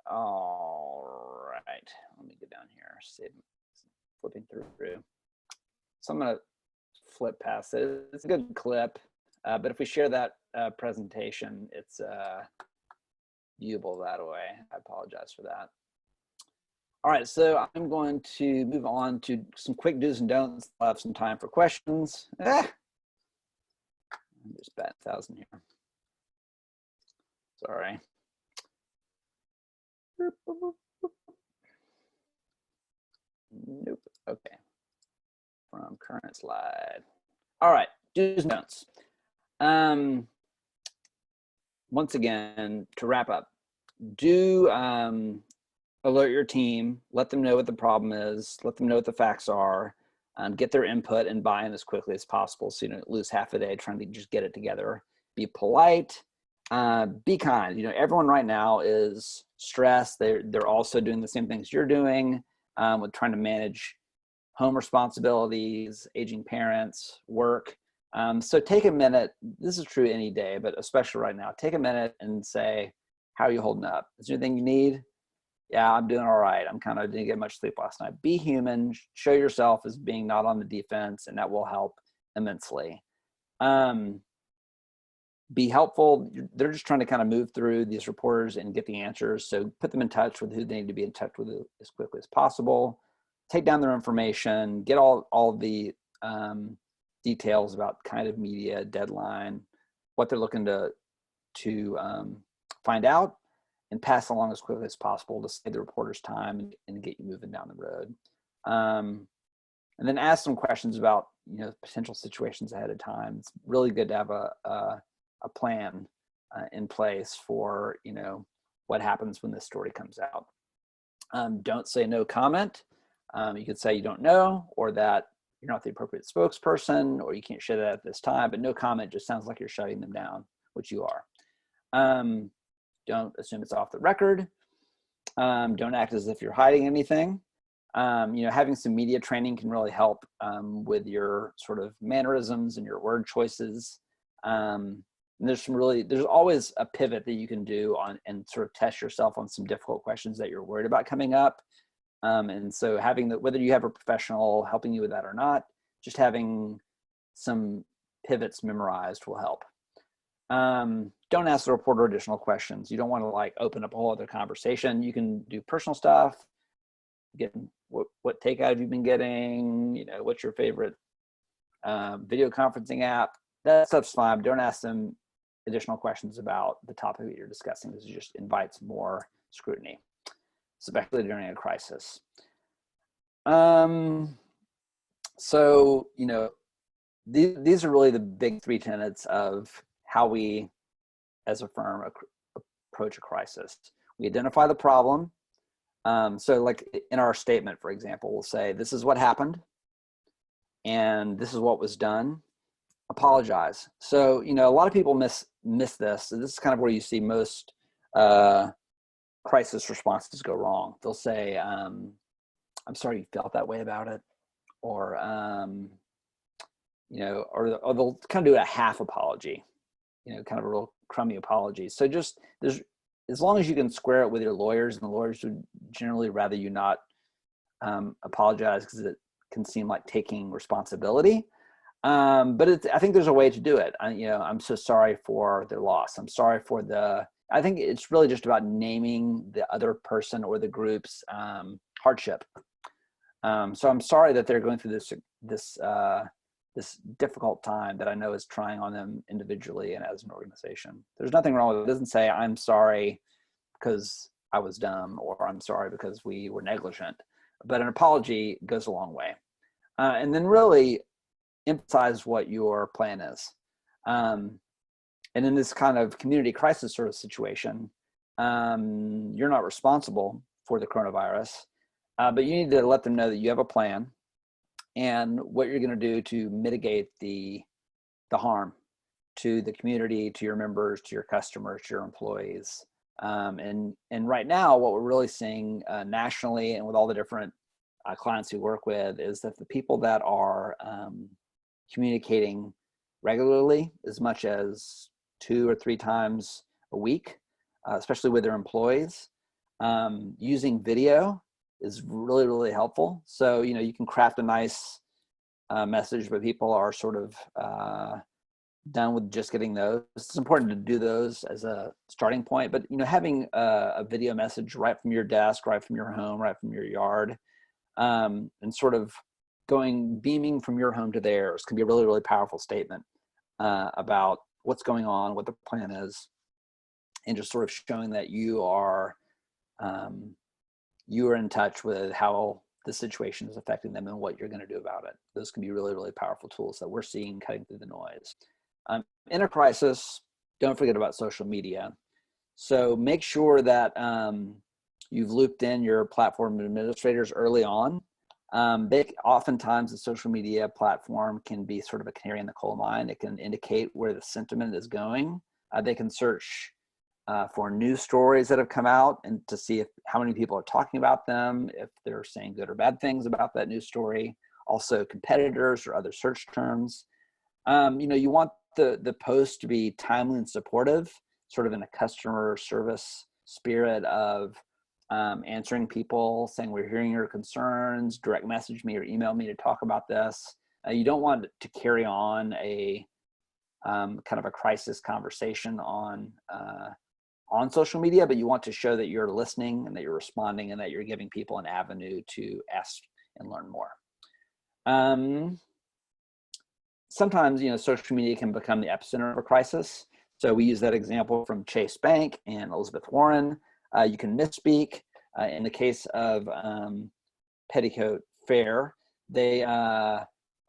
All right, let me get down here. See, flipping through. So I'm gonna flip past it. It's a good clip, but if we share that presentation, it's viewable that way. I apologize for that. All right, so I'm going to move on to some quick do's and don'ts. I'll have some time for questions. I'm just batting 1,000 here. Sorry. Nope. Okay. From current slide. All right, do's and don'ts. Once again, to wrap up, do alert your team, let them know what the problem is, let them know what the facts are, get their input and buy-in as quickly as possible so you don't lose half a day trying to just get it together. Be polite, be kind. You know, everyone right now is stressed. They're also doing the same things you're doing with trying to manage home responsibilities, aging parents, work. So take a minute. This is true any day, but especially right now, take a minute and say, how are you holding up? Is there anything you need? Yeah, I'm doing all right. I'm kind of didn't get much sleep last night. Be human, show yourself as being not on the defense, and that will help immensely. Be helpful. They're just trying to kind of move through these reporters and get the answers. So put them in touch with who they need to be in touch with as quickly as possible. Take down their information, get all the details about kind of media, deadline, what they're looking to find out, and pass along as quickly as possible to save the reporter's time and get you moving down the road. And then ask some questions about, you know, potential situations ahead of time. It's really good to have a plan in place for, you know, what happens when this story comes out. Don't say no comment. You could say you don't know, or that you're not the appropriate spokesperson, or you can't share that at this time, but no comment just sounds like you're shutting them down, which you are. Don't assume it's off the record. Don't act as if you're hiding anything. You know, having some media training can really help with your sort of mannerisms and your word choices. There's always a pivot that you can do on and sort of test yourself on some difficult questions that you're worried about coming up. And so having whether you have a professional helping you with that or not, just having some pivots memorized will help. Don't ask the reporter additional questions. You don't want to like open up a whole other conversation. You can do personal stuff. Get what takeout have you been getting? You know, what's your favorite video conferencing app? That stuff's fine. Don't ask them additional questions about the topic that you're discussing. This just invites more scrutiny, especially during a crisis. So, you know, these are really the big 3 tenets of how we, as a firm, approach a crisis. We identify the problem. So like in our statement, for example, we'll say, this is what happened, and this is what was done. Apologize. So, you know, a lot of people miss this. So this is kind of where you see most crisis responses go wrong. They'll say, I'm sorry you felt that way about it, or or they'll kind of do a half apology, kind of a real crummy apology. So just as long as you can square it with your lawyers, and the lawyers would generally rather you not apologize, because it can seem like taking responsibility. But I think there's a way to do it. I'm so sorry for their loss. I'm sorry for I think it's really just about naming the other person or the group's hardship. So I'm sorry that they're going through this difficult time that I know is trying on them individually and as an organization. There's nothing wrong with it. It doesn't say I'm sorry because I was dumb, or I'm sorry because we were negligent. But an apology goes a long way. And then really emphasize what your plan is. And in this kind of community crisis sort of situation, you're not responsible for the coronavirus, but you need to let them know that you have a plan and what you're going to do to mitigate the harm to the community, to your members, to your customers, to your employees. And right now, what we're really seeing nationally and with all the different clients we work with is that the people that are communicating regularly, as much as 2 or 3 times a week, especially with their employees, using video is really, really helpful. So, you can craft a nice message, but people are sort of done with just getting those. It's important to do those as a starting point, but having a video message right from your desk, right from your home, right from your yard, and sort of beaming from your home to theirs can be a really, really powerful statement about what's going on, what the plan is, and just sort of showing that you are in touch with how the situation is affecting them and what you're going to do about it. Those can be really, really powerful tools that we're seeing cutting through the noise. In a crisis, don't forget about social media. So make sure that you've looped in your platform administrators early on. Oftentimes the social media platform can be sort of a canary in the coal mine. It can indicate where the sentiment is going. They can search for news stories that have come out and to see how many people are talking about them, if they're saying good or bad things about that news story. Also competitors or other search terms. You want the post to be timely and supportive, sort of in a customer service spirit of answering people, saying we're hearing your concerns, direct message me or email me to talk about this. You don't want to carry on a kind of a crisis conversation on social media, but you want to show that you're listening and that you're responding and that you're giving people an avenue to ask and learn more. Sometimes, social media can become the epicenter of a crisis. So we use that example from Chase Bank and Elizabeth Warren. You can misspeak. In the case of Petticoat Fair,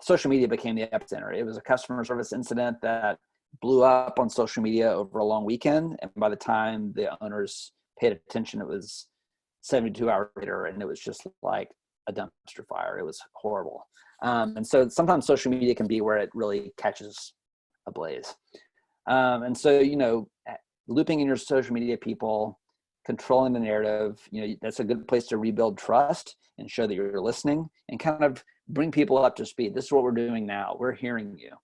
social media became the epicenter. It was a customer service incident that blew up on social media over a long weekend. And by the time the owners paid attention, it was 72 hours later, and it was just like a dumpster fire. It was horrible. And so sometimes social media can be where it really catches a blaze. And so, looping in your social media people, controlling the narrative, that's a good place to rebuild trust and show that you're listening and kind of bring people up to speed. This is what we're doing now. We're hearing you.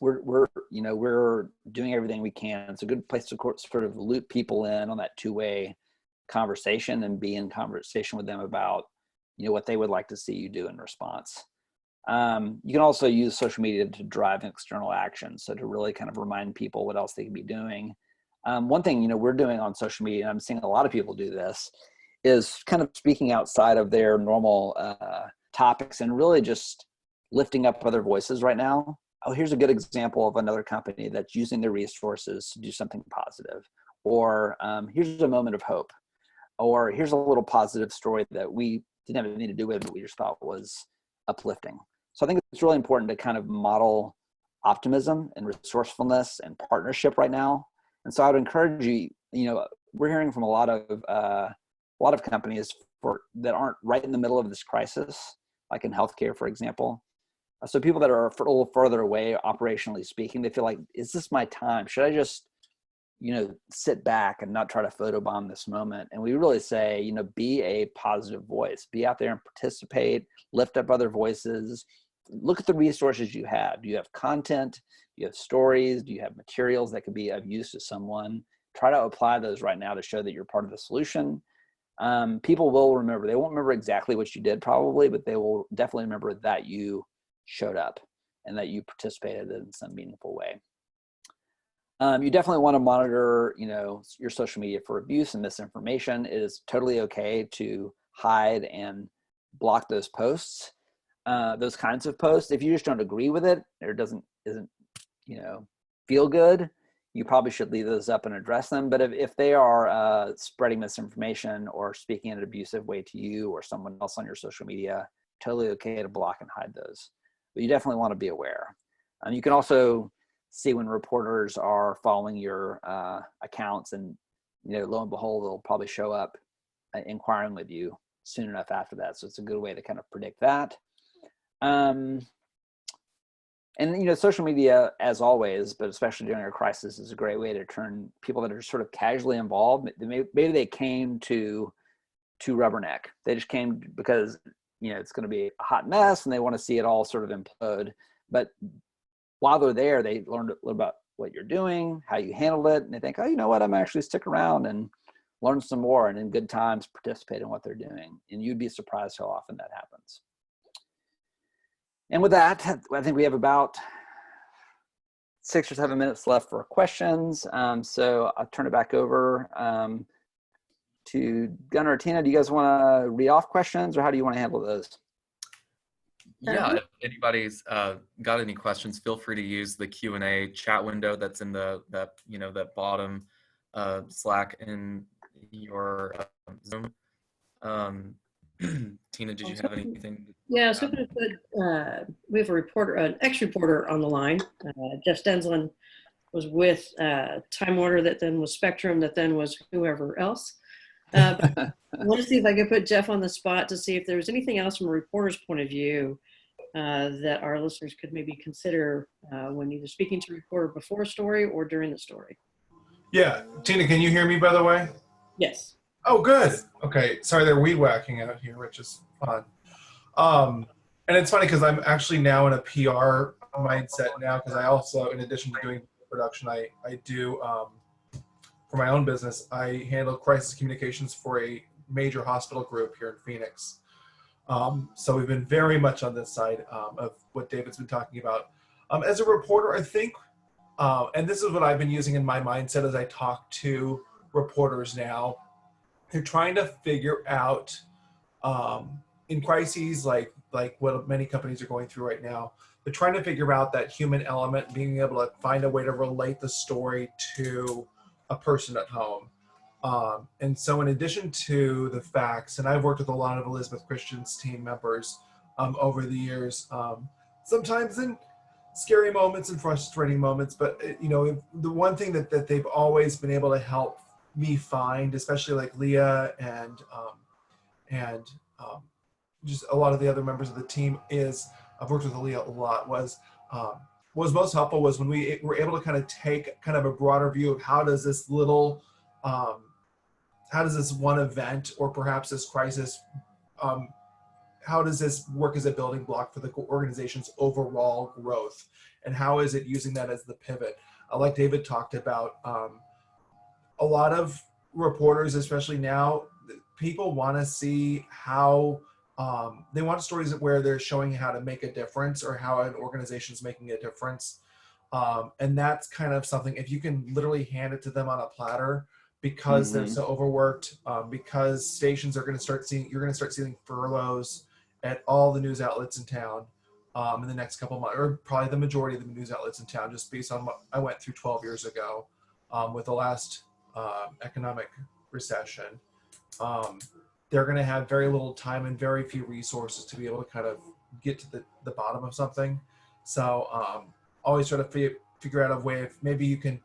We're doing everything we can. It's a good place to sort of loop people in on that two-way conversation and be in conversation with them about, what they would like to see you do in response. You can also use social media to drive external action. So to really kind of remind people what else they can be doing. One thing, we're doing on social media, and I'm seeing a lot of people do this, is kind of speaking outside of their normal topics and really just lifting up other voices right now. Oh, here's a good example of another company that's using their resources to do something positive. Or here's a moment of hope. Or here's a little positive story that we didn't have anything to do with, but we just thought was uplifting. So I think it's really important to kind of model optimism and resourcefulness and partnership right now. And so I would encourage you, we're hearing from a lot of companies that aren't right in the middle of this crisis, like in healthcare, for example. So people that are a little further away, operationally speaking, they feel like, is this my time? Should I just sit back and not try to photobomb this moment. And we really say, be a positive voice, be out there and participate, lift up other voices, look at the resources you have. Do you have content? Do you have stories? Do you have materials that could be of use to someone? Try to apply those right now to show that you're part of the solution. People will remember. They won't remember exactly what you did probably, but they will definitely remember that you showed up and that you participated in some meaningful way. You definitely want to monitor, your social media for abuse and misinformation. It is totally okay to hide and block those posts, those kinds of posts. If you just don't agree with it or isn't feel good, you probably should leave those up and address them. But if they are spreading misinformation or speaking in an abusive way to you or someone else on your social media, totally okay to block and hide those. But you definitely want to be aware. You can also see when reporters are following your accounts, and lo and behold, they'll probably show up inquiring with you soon enough after that. So it's a good way to kind of predict that. And social media, as always, but especially during a crisis, is a great way to turn people that are sort of casually involved. Maybe they came to Rubberneck. They just came because it's going to be a hot mess and they want to see it all sort of implode. But while they're there, they learned a little about what you're doing, how you handled it, and they think, oh, you know what, I'm actually stick around and learn some more, and in good times participate in what they're doing. And you'd be surprised how often that happens. And with that, I think we have about 6 or 7 minutes left for questions. So I'll turn it back over to Gunnar or Tina. Do you guys want to read off questions, or how do you want to handle those? Yeah, if anybody's got any questions, feel free to use the Q&A chat window that's in that bottom Slack in your Zoom. Tina, did you have anything? Yeah, I was hoping to put, we have a reporter, an ex-reporter on the line. Jeff Stensland was with Time Warner, that then was Spectrum, that then was whoever else. I want to see if I could put Jeff on the spot to see if there was anything else from a reporter's point of view that our listeners could maybe consider when either speaking to a reporter before a story or during the story. Yeah, Tina, can you hear me, by the way? Yes. Oh, good. Okay, sorry, they're weed whacking out here, which is fun. And it's funny because I'm actually now in a PR mindset now, because I also, in addition to doing production, I do, for my own business, I handle crisis communications for a major hospital group here in Phoenix. So we've been very much on this side of what David's been talking about. As a reporter, I think, and this is what I've been using in my mindset as I talk to reporters now, they're trying to figure out in crises like what many companies are going through right now, they're trying to figure out that human element, being able to find a way to relate the story to a person at home. And so in addition to the facts, and I've worked with a lot of Elizabeth Christian's team members over the years, sometimes in scary moments and frustrating moments, but the one thing that they've always been able to help me find, especially like Leah and just a lot of the other members of the team, is I've worked with Leah a lot, was most helpful was when we were able to kind of take kind of a broader view of how does this little how does this one event or perhaps this crisis, how does this work as a building block for the organization's overall growth, and how is it using that as the pivot? Like David talked about, a lot of reporters, especially now, people want to see how they want stories where they're showing how to make a difference or how an organization is making a difference. And that's kind of something, if you can literally hand it to them on a platter, because they're so overworked, because stations are going to start seeing, you're going to start seeing furloughs at all the news outlets in town in the next couple of months, or probably the majority of the news outlets in town, just based on what I went through 12 years ago with the last economic recession. They're going to have very little time and very few resources to be able to kind of get to the bottom of something. So always try to figure out a way if maybe you can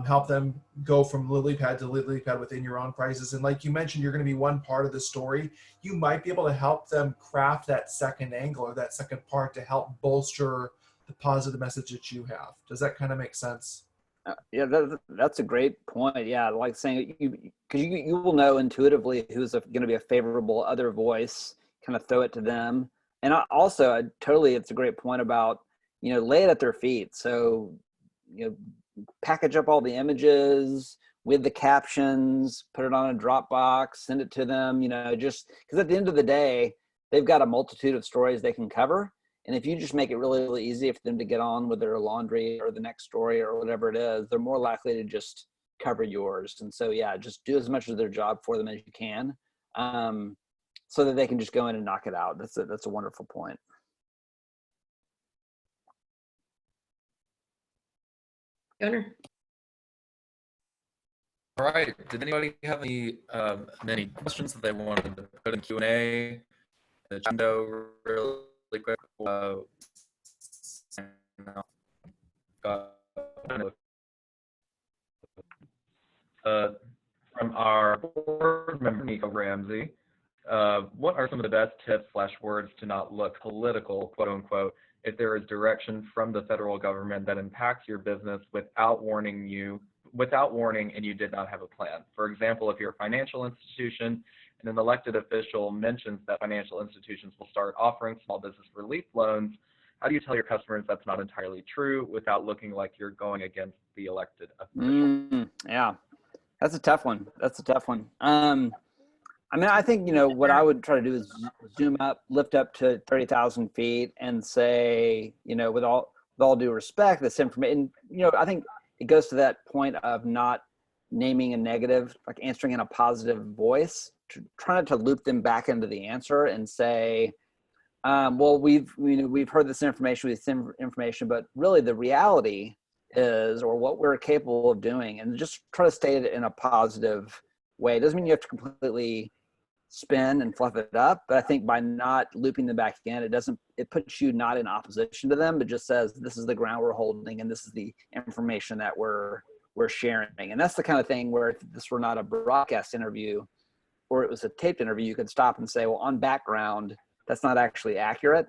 help them go from lily pad to lily pad within your own crisis. And like you mentioned, you're going to be one part of the story. You might be able to help them craft that second angle or that second part to help bolster the positive message that you have. Does that kind of make sense? Yeah, that's a great point. Yeah, like saying because you will know intuitively who's going to be a favorable other voice, kind of throw it to them. And totally, it's a great point about, lay it at their feet. So, package up all the images with the captions, put it on a Dropbox, send it to them, just because at the end of the day, they've got a multitude of stories they can cover. And if you just make it really, really easy for them to get on with their laundry or the next story or whatever it is, they're more likely to just cover yours. And so, yeah, just do as much of their job for them as you can, so that they can just go in and knock it out. That's a wonderful point. Gunnar? All right. Did anybody have any questions that they wanted to put in Q&A? The window really quick. From our board member, Nico Ramsey, what are some of the best tips/words to not look political, quote unquote, if there is direction from the federal government that impacts your business without warning and you did not have a plan? For example, if you're a financial institution and an elected official mentions that financial institutions will start offering small business relief loans, how do you tell your customers that's not entirely true without looking like you're going against the elected official? Yeah, that's a tough one. I think, what I would try to do is zoom up, lift up to 30,000 feet and say, with all due respect, this information, I think it goes to that point of not naming a negative, like answering in a positive voice, trying to loop them back into the answer and say, well, we've heard this information, but really the reality is, or what we're capable of doing, and just try to state it in a positive way. It doesn't mean you have to completely spin and fluff it up, but I think by not looping them back in, it puts you not in opposition to them, but just says, this is the ground we're holding and this is the information that we're sharing. And that's the kind of thing where if this were not a broadcast interview or it was a taped interview, you could stop and say, well, on background, that's not actually accurate.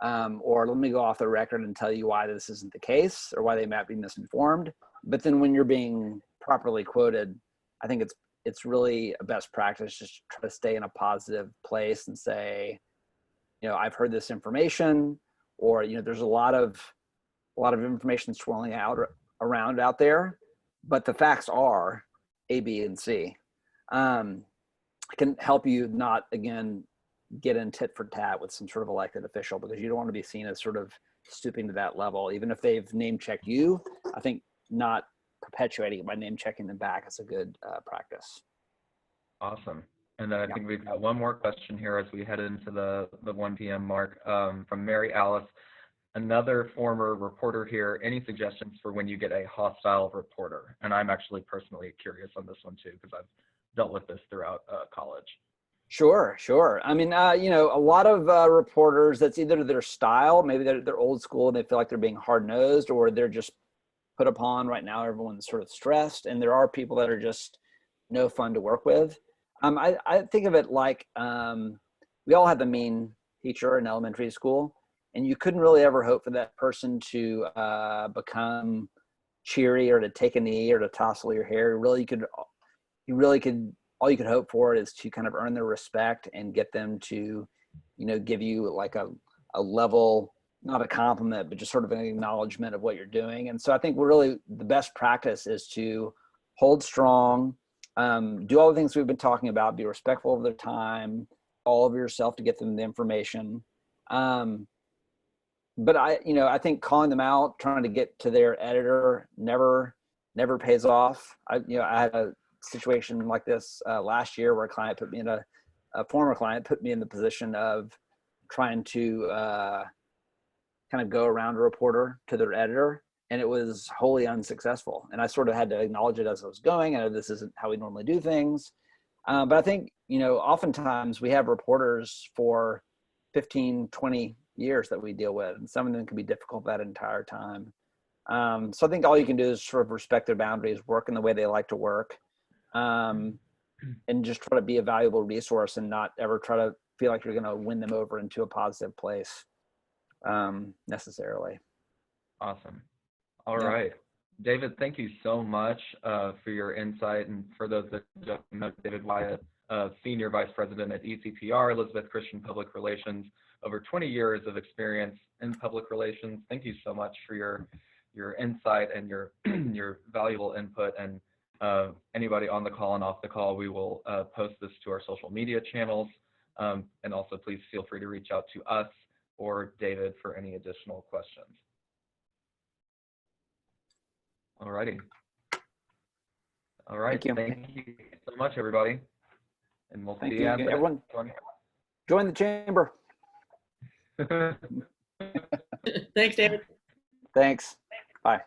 Or let me go off the record and tell you why this isn't the case or why they might be misinformed. But then when you're being properly quoted, I think it's really a best practice just try to stay in a positive place and say, I've heard this information, or there's a lot of information swirling around out there, but the facts are A, B, and C. It can help you not again get in tit for tat with some sort of elected official, because you don't want to be seen as sort of stooping to that level, even if they've name checked you. I think not perpetuating it by name checking them back is a good practice. Awesome. And then I think we've got one more question here as we head into the 1 p.m. mark, from Mary Alice, another former reporter here. Any suggestions for when you get a hostile reporter? And I'm actually personally curious on this one too, because I've dealt with this throughout college. Sure. I mean, a lot of reporters, that's either their style, maybe they're old school and they feel like they're being hard nosed, or they're just put upon. Right now, everyone's sort of stressed, and there are people that are just no fun to work with. I think of it like we all had the mean teacher in elementary school, and you couldn't really ever hope for that person to become cheery or to take a knee or to tousle your hair. You really could. All you could hope for is to kind of earn their respect and get them to, give you like a level, not a compliment, but just sort of an acknowledgement of what you're doing. And so I think the best practice is to hold strong, do all the things we've been talking about, be respectful of their time, all of yourself to get them the information. But I think calling them out, trying to get to their editor never pays off. I had a situation like this last year where a former client put me in the position of trying to kind of go around a reporter to their editor, and it was wholly unsuccessful. And I sort of had to acknowledge it as I was going. I know this isn't how we normally do things, but I think oftentimes we have reporters for 15, 20 years that we deal with, and some of them can be difficult that entire time. So I think all you can do is sort of respect their boundaries, work in the way they like to work, and just try to be a valuable resource and not ever try to feel like you're going to win them over into a positive place necessarily. Awesome. All right. David, thank you so much for your insight. And for those that don't know, David Wyatt, Senior Vice President at ECPR, Elizabeth Christian Public Relations, over 20 years of experience in public relations. Thank you so much for your insight and your your valuable input. And anybody on the call and off the call, we will post this to our social media channels. And also please feel free to reach out to us or David for any additional questions. All righty. All right. Thank you so much, everybody. And we'll see you. Everyone, join the chamber. Thanks, David. Thanks. Bye.